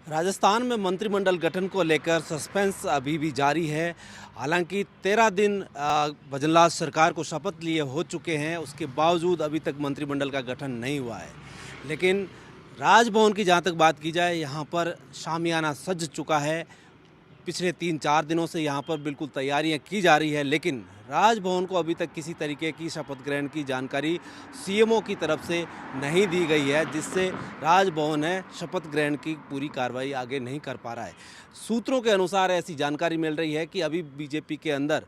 राजस्थान में मंत्रिमंडल गठन को लेकर सस्पेंस अभी भी जारी है। हालांकि 13 दिन भजनलाल सरकार को शपथ लिए हो चुके हैं, उसके बावजूद अभी तक मंत्रिमंडल का गठन नहीं हुआ है। लेकिन राजभवन की जहां तक बात की जाए, यहां पर शामियाना सज चुका है। पिछले 3-4 दिनों से यहाँ पर बिल्कुल तैयारियां की जा रही है, लेकिन राजभवन को अभी तक किसी तरीके की शपथ ग्रहण की जानकारी सीएमओ की तरफ से नहीं दी गई है, जिससे राजभवन है शपथ ग्रहण की पूरी कार्रवाई आगे नहीं कर पा रहा है। सूत्रों के अनुसार ऐसी जानकारी मिल रही है कि अभी बीजेपी के अंदर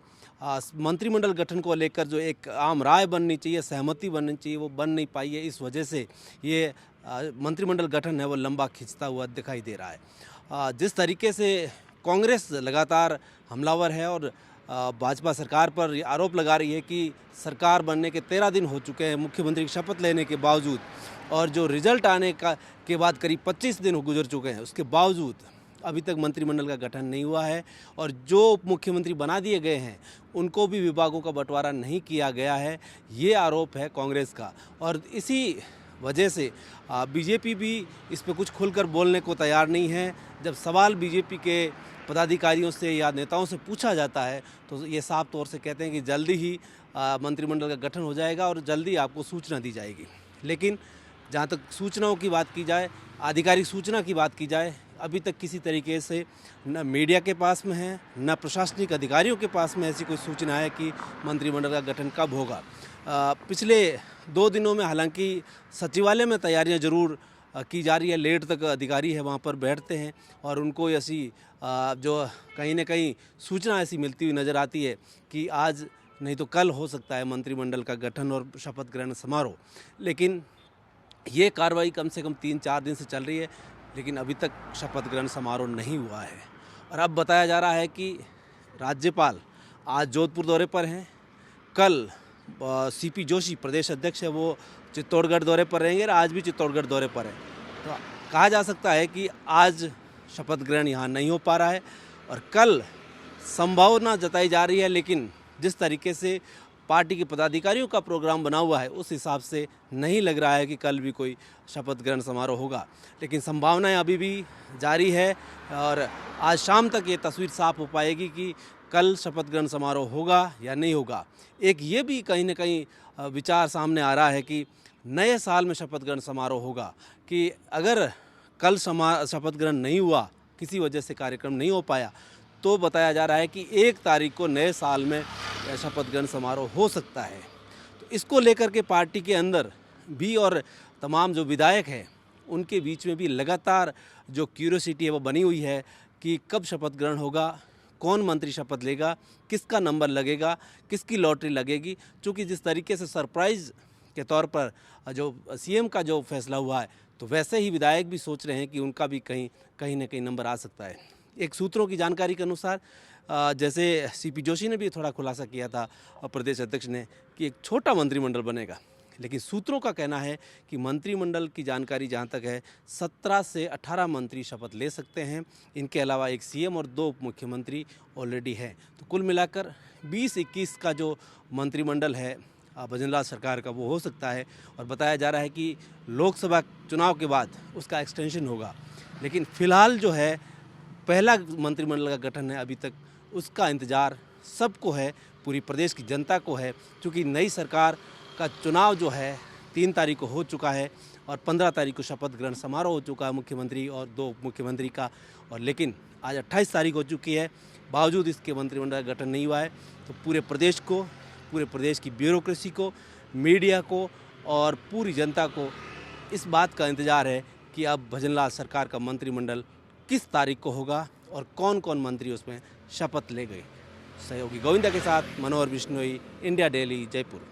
मंत्रिमंडल गठन को लेकर जो एक आम राय बननी चाहिए, सहमति बननी चाहिए, वो बन नहीं पाई है। इस वजह से ये मंत्रिमंडल गठन है वो लंबा खिंचता हुआ दिखाई दे रहा है। जिस तरीके से कांग्रेस लगातार हमलावर है और भाजपा सरकार पर आरोप लगा रही है कि सरकार बनने के 13 दिन हो चुके हैं मुख्यमंत्री की शपथ लेने के बावजूद, और जो रिजल्ट आने के बाद करीब 25 दिन गुजर चुके हैं, उसके बावजूद अभी तक मंत्रिमंडल का गठन नहीं हुआ है। और जो उप मुख्यमंत्री बना दिए गए हैं उनको भी विभागों का बंटवारा नहीं किया गया है, ये आरोप है कांग्रेस का। और इसी वजह से बीजेपी भी इस पर कुछ खुलकर बोलने को तैयार नहीं है। जब सवाल बीजेपी के पदाधिकारियों से या नेताओं से पूछा जाता है तो ये साफ तौर से कहते हैं कि जल्दी ही मंत्रिमंडल का गठन हो जाएगा और जल्दी आपको सूचना दी जाएगी। लेकिन जहाँ तक सूचनाओं की बात की जाए, आधिकारिक सूचना की बात की जाए, अभी तक किसी तरीके से न मीडिया के पास में है, न प्रशासनिक अधिकारियों के पास में ऐसी कोई सूचना है कि मंत्रिमंडल का गठन कब होगा। पिछले 2 दिनों में हालांकि सचिवालय में तैयारियां जरूर की जा रही है। लेट तक अधिकारी है वहां पर बैठते हैं और उनको ऐसी जो कहीं ना कहीं सूचना ऐसी मिलती हुई नज़र आती है कि आज नहीं तो कल हो सकता है मंत्रिमंडल का गठन और शपथ ग्रहण समारोह। लेकिन ये कार्रवाई कम से कम 3-4 दिन से चल रही है, लेकिन अभी तक शपथ ग्रहण समारोह नहीं हुआ है। और अब बताया जा रहा है कि राज्यपाल आज जोधपुर दौरे पर हैं, कल सीपी जोशी प्रदेश अध्यक्ष है वो चित्तौड़गढ़ दौरे पर रहेंगे और आज भी चित्तौड़गढ़ दौरे पर है। तो कहा जा सकता है कि आज शपथ ग्रहण यहाँ नहीं हो पा रहा है और कल संभावना जताई जा रही है। लेकिन जिस तरीके से पार्टी के पदाधिकारियों का प्रोग्राम बना हुआ है उस हिसाब से नहीं लग रहा है कि कल भी कोई शपथ ग्रहण समारोह होगा। लेकिन संभावनाएं अभी भी जारी है और आज शाम तक ये तस्वीर साफ हो पाएगी कि कल शपथ ग्रहण समारोह होगा या नहीं होगा। एक ये भी कहीं ना कहीं विचार सामने आ रहा है कि नए साल में शपथ ग्रहण समारोह होगा, कि अगर कल शपथ ग्रहण नहीं हुआ, किसी वजह से कार्यक्रम नहीं हो पाया, तो बताया जा रहा है कि 1 तारीख को नए साल में शपथ ग्रहण समारोह हो सकता है। तो इसको लेकर के पार्टी के अंदर भी और तमाम जो विधायक हैं उनके बीच में भी लगातार जो क्यूरियोसिटी है वो बनी हुई है कि कब शपथ ग्रहण होगा, कौन मंत्री शपथ लेगा, किसका नंबर लगेगा, किसकी लॉटरी लगेगी। चूँकि जिस तरीके से सरप्राइज़ के तौर पर जो सीएम का जो फैसला हुआ है, तो वैसे ही विधायक भी सोच रहे हैं कि उनका भी कहीं ना कहीं नंबर आ सकता है। एक सूत्रों की जानकारी के अनुसार जैसे सीपी जोशी ने भी थोड़ा खुलासा किया था प्रदेश अध्यक्ष ने कि एक छोटा मंत्रिमंडल बनेगा, लेकिन सूत्रों का कहना है कि मंत्रिमंडल की जानकारी जहां तक है 17 से 18 मंत्री शपथ ले सकते हैं। इनके अलावा एक सीएम और 2 उप मुख्यमंत्री ऑलरेडी हैं। तो कुल मिलाकर 20-21 का जो मंत्रिमंडल है भजनलाल सरकार का, वो हो सकता है। और बताया जा रहा है कि लोकसभा चुनाव के बाद उसका एक्सटेंशन होगा। लेकिन फ़िलहाल जो है पहला मंत्रिमंडल का गठन है, अभी तक उसका इंतज़ार सबको है, पूरी प्रदेश की जनता को है। क्योंकि नई सरकार का चुनाव जो है 3 तारीख को हो चुका है और 15 तारीख को शपथ ग्रहण समारोह हो चुका है मुख्यमंत्री और 2 उप मुख्यमंत्री का। और लेकिन आज 28 तारीख हो चुकी है, बावजूद इसके मंत्रिमंडल का गठन नहीं हुआ है। तो पूरे प्रदेश को, पूरे प्रदेश की ब्यूरोक्रेसी को, मीडिया को और पूरी जनता को इस बात का इंतज़ार है कि अब भजनलाल सरकार का मंत्रिमंडल किस तारीख को होगा और कौन कौन मंत्री उसमें शपथ ले गए। सहयोगी गोविंदा के साथ मनोहर बिश्नोई, इंडिया डेली, जयपुर।